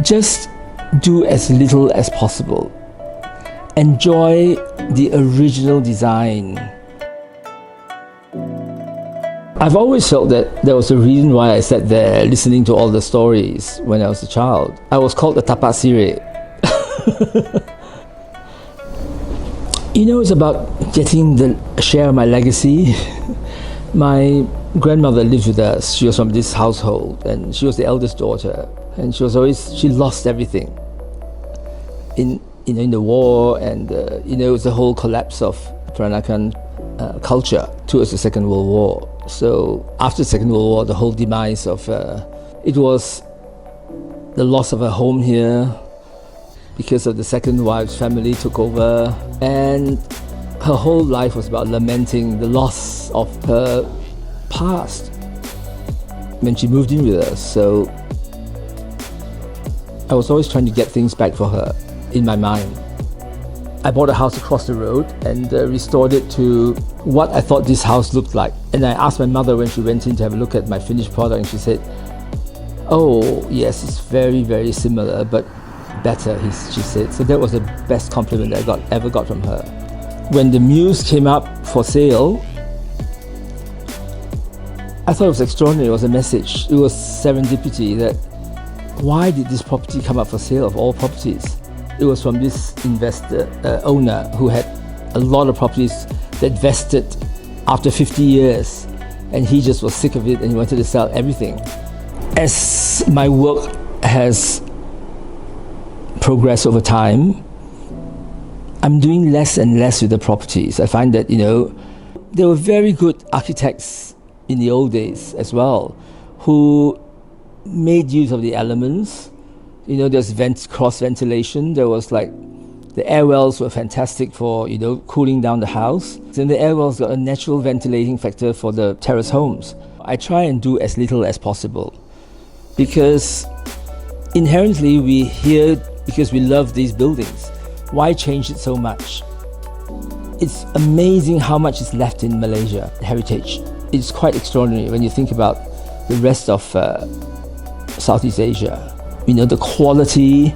Just do as little as possible. Enjoy the original design. I've always felt that there was a reason why I sat there listening to all the stories when I was a child. I was called the tapestry. It's about getting the share of my legacy. My grandmother lived with us. She was from this household, and she was the eldest daughter. And she lost everything in the war, and it was the whole collapse of Peranakan culture towards the Second World War. So after the Second World War, the whole demise of it was the loss of her home here because of the second wife's family took over, and her whole life was about lamenting the loss of her past when she moved in with us. So I was always trying to get things back for her in my mind. I bought a house across the road and restored it to what I thought this house looked like. And I asked my mother when she went in to have a look at my finished product, and she said, "Oh, yes, it's very, very similar, but better," she said. So that was the best compliment I ever got from her. When the Mews came up for sale, I thought it was extraordinary. It was a message. It was serendipity that why did this property come up for sale of all properties? It was from this investor, owner, who had a lot of properties that vested after 50 years, and he just was sick of it and he wanted to sell everything. As my work has progressed over time, I'm doing less and less with the properties. I find that, there were very good architects in the old days as well who made use of the elements. There's cross ventilation. There was the air wells were fantastic for, cooling down the house. And the air wells got a natural ventilating factor for the terrace homes. I try and do as little as possible because inherently we here because we love these buildings. Why change it so much? It's amazing how much is left in Malaysia, heritage. It's quite extraordinary when you think about the rest of Southeast Asia. The quality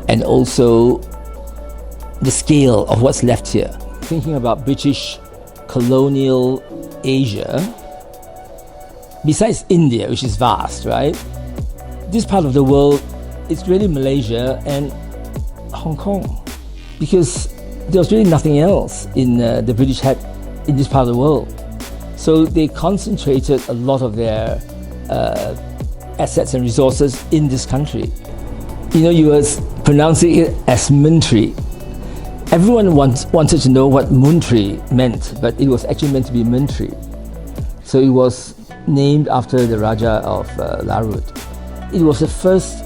and also the scale of what's left here. Thinking about British colonial Asia, besides India, which is vast, right? This part of the world, it's really Malaysia and Hong Kong, because there was really nothing else in the British had in this part of the world. So they concentrated a lot of their assets and resources in this country. You were pronouncing it as Muntri. Everyone wanted to know what Muntri meant, but it was actually meant to be Muntri. So it was named after the Raja of Larut. It was the first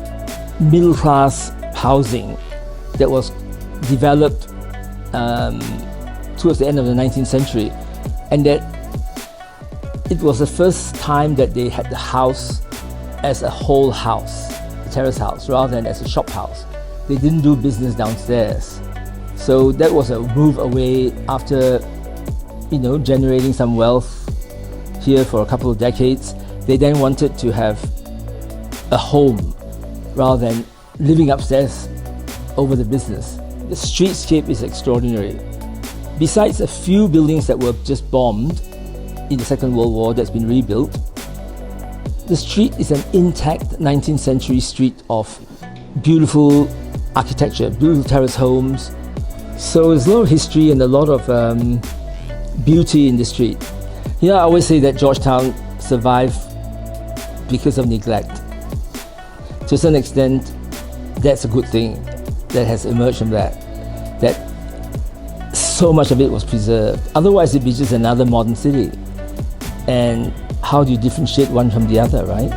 middle-class housing that was developed towards the end of the 19th century, and that it was the first time that they had the house as a whole house, a terrace house, rather than as a shop house. They didn't do business downstairs. So that was a move away after, generating some wealth here for a couple of decades. They then wanted to have a home rather than living upstairs over the business. The streetscape is extraordinary. Besides a few buildings that were just bombed in the Second World War that's been rebuilt, the street is an intact 19th century street of beautiful architecture, beautiful terrace homes. So there's a lot of history and a lot of beauty in the street. I always say that Georgetown survived because of neglect. To a certain extent, that's a good thing that has emerged from that so much of it was preserved. Otherwise, it'd be just another modern city. And how do you differentiate one from the other, right?